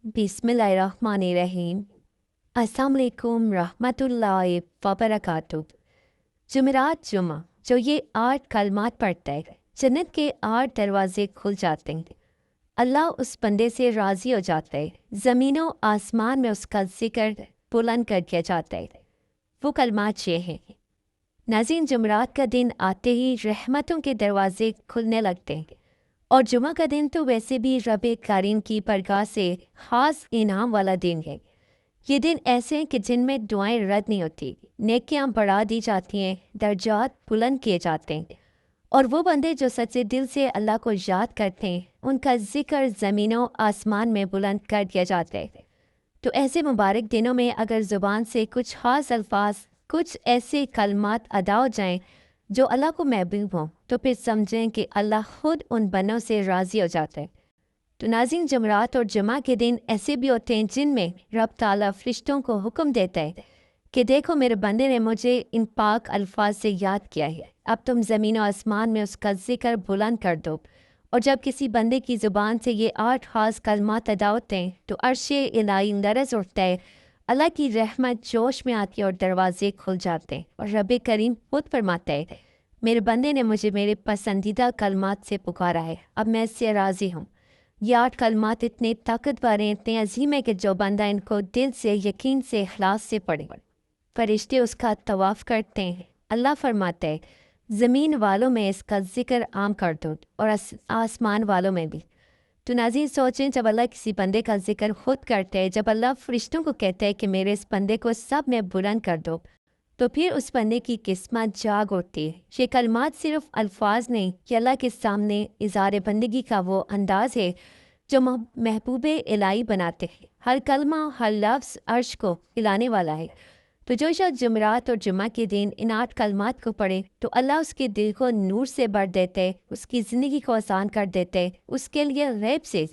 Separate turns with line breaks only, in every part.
बिस्मिल्लाहिर्रहमानिर्रहीम। अस्सलाम वालेकुम रहमतुल्लाहि व बरकातुहू। जुमेरात जुमा जो ये 8 कलमात पढ़ता है, जन्नत के 8 दरवाजे खुल जाते हैं। अल्लाह उस बंदे से राज़ी हो जाता है, ज़मीनों आसमान में उसका ज़िक्र बुलंद कर दिया जाता है। वो कलमात ये हैं। नाज़रीन, जुमेरात का दिन आते ही रहमतों के दरवाजे खुलने लगते हैं, और जुमा का दिन तो वैसे भी रब करीम की बरगाह से ख़ास इनाम वाला दिन है। ये दिन ऐसे हैं कि जिनमें दुआएं रद्द नहीं होती, नेकियां बढ़ा दी जाती हैं, दर्जात बुलंद किए जाते हैं, और वो बंदे जो सच्चे दिल से अल्लाह को याद करते हैं, उनका जिक्र ज़मीनों आसमान में बुलंद कर दिया जाता है। तो ऐसे मुबारक दिनों में अगर ज़ुबान से कुछ ख़ास अल्फाज, कुछ ऐसे कलमात अदा हो जाएँ जो अल्लाह को महबूब हों, तो फिर समझें कि अल्लाह ख़ुद उन बनों से राज़ी हो जाता है। तो नाज़रीन, जमरात और जुमा के दिन ऐसे भी होते हैं जिनमें रब ताला फ़रिश्तों को हुक्म देता है कि देखो, मेरे बंदे ने मुझे इन पाक अल्फाज से याद किया है, अब तुम ज़मीन और आसमान में उसका ज़िक्र बुलंद कर दो। और जब किसी बंदे की ज़ुबान से ये 8 ख़ास कलमात अदा होते हैं तो अर्शे इलाही लरज़ उठता है, अल्लाह की रहमत जोश में आती है और दरवाजे खुल जाते हैं। और रब करीम खुद फरमाता है, मेरे बंदे ने मुझे मेरे पसंदीदा कलमात से पुकारा है, अब मैं इससे राज़ी हूँ। ये 8 कलमात इतने ताकतवर हैं, इतने अजीम है कि जो बंदा इनको दिल से, यकीन से, इखलास से पढ़े, फरिश्ते उसका तवाफ़ करते हैं। अल्लाह फरमाता है, ज़मीन वालों में इसका ज़िक्र आम कर दो और आसमान वालों में भी। तो नाज़रीन, सोचें, जब अल्लाह किसी बंदे का ज़िक्र खुद करते हैं, जब अल्लाह फ़रिश्तों को कहता है कि मेरे इस बंदे को सब में बुलंद कर दो, तो फिर उस बंदे की किस्मत जाग उठती है। ये कलमात सिर्फ अल्फाज नहीं, कि अल्लाह के सामने इज़हार बंदगी का वो अंदाज़ है जो महबूब इलाही बनाते हैं। हर कलमा, हर लफ्ज़ अर्श को हिलाने वाला है। तो जो शख्स जुमेरात और जुमा के दिन इन 8 कलमात को पढ़े तो अल्लाह उसके दिल को नूर से भर देते हैं, उसकी ज़िंदगी को आसान कर देते हैं, उसके लिए गैब से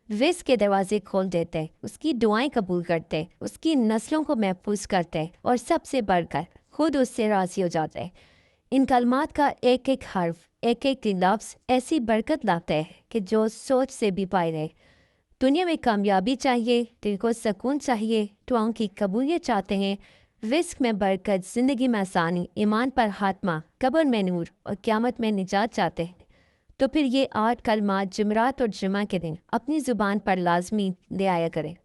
रिज़्क़ के दरवाजे खोल देते हैं, उसकी दुआएं कबूल करते हैं, उसकी नस्लों को महफूज करते हैं, और सबसे बढ़कर खुद उससे राज़ी हो जाते हैं। इन कलमात का एक एक हर्फ, एक एक लफ्ज़ ऐसी बरकत लाता है कि जो सोच से भी पाए रहे। दुनिया में कामयाबी चाहिए, दिल को सुकून चाहिए, दुआओं की कबूलियत चाहते हैं, रिस्क में बरकत, ज़िंदगी में आसानी, ईमान पर हातमा, कब्र में नूर और क़यामत में निजात चाहते हैं, तो फिर ये 8 कलमात जुमेरात और जुमा के दिन अपनी ज़ुबान पर लाजमी ले आया करें।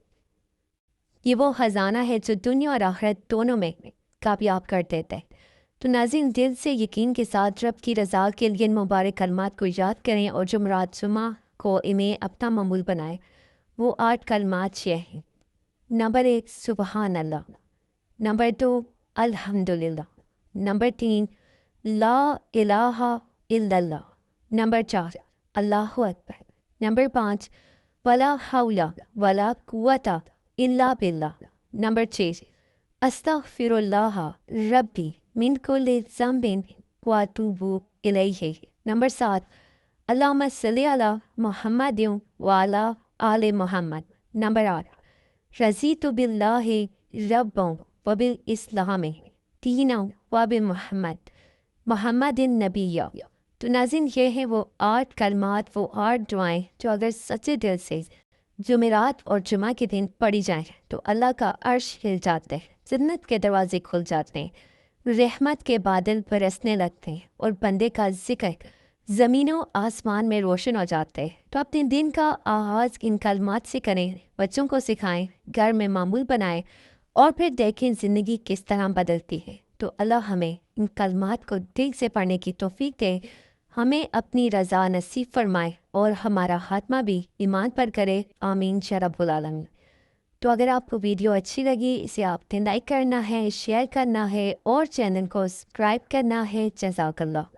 ये वो ख़जाना है जो दुनिया और आखिरत दोनों में कामयाब कर देता है। तो नाज़रीन, दिल से यकीन के साथ रब की रज़ा के लिए इन मुबारक कलमात को याद करें और जुमेरात जुमा को इन्हें अपना मामूल बनाएं। वो 8 कलमात ये हैं। नंबर 1, सुबहान अल्लाह। नंबर 2, अल्हम्दुलिल्लाह। नंबर 3, ला इलाहा इल्लल्लाह। नंबर 4, अल्लाहु अकबर। नंबर 5, वला हौला वला कुव्वता इल्ला बिल्लाह। नंबर 6, अस्तगफिरुल्लाह रब्बी मिन कुल्लि ज़ंबिन व अतूबु इलैहि। नंबर 7, अल्लाहुम्मा सल्लि अला मुहम्मदिन व अला आले मोहम्मद। नंबर 8, रज़ीतु बिल्लाहि रब्बन व बिल इस्लाम दीनन व बि मुहम्मदिन नबिय्या। तो नाज़रीन, ये हैं वो 8 कलमात, वो 8 दुआएं जो अगर सच्चे दिल से जुमेरात और जुमा के दिन पढ़ी जाएं तो अल्लाह का अर्श हिल जाता है, जन्नत के दरवाजे खुल जाते हैं, रहमत के बादल बरसने लगते हैं, और बंदे का जिक्र ज़मीनों आसमान में रोशन हो जाता है। तो अपने दिन का आगाज़ इन कलमात से करें, बच्चों को सिखाएं, घर में मामूल बनाएं, और फिर देखें ज़िंदगी किस तरह बदलती है। तो अल्लाह हमें इन कलमात को दिल से पढ़ने की तौफीक दे, हमें अपनी रज़ा नसीब फरमाए, और हमारा खात्मा भी ईमान पर करे। आमीन या रब्बुल आलमीन। तो अगर आपको वीडियो अच्छी लगी, इसे आपने लाइक करना है, शेयर करना है, और चैनल को सब्सक्राइब करना है। जज़ाकल्लाह।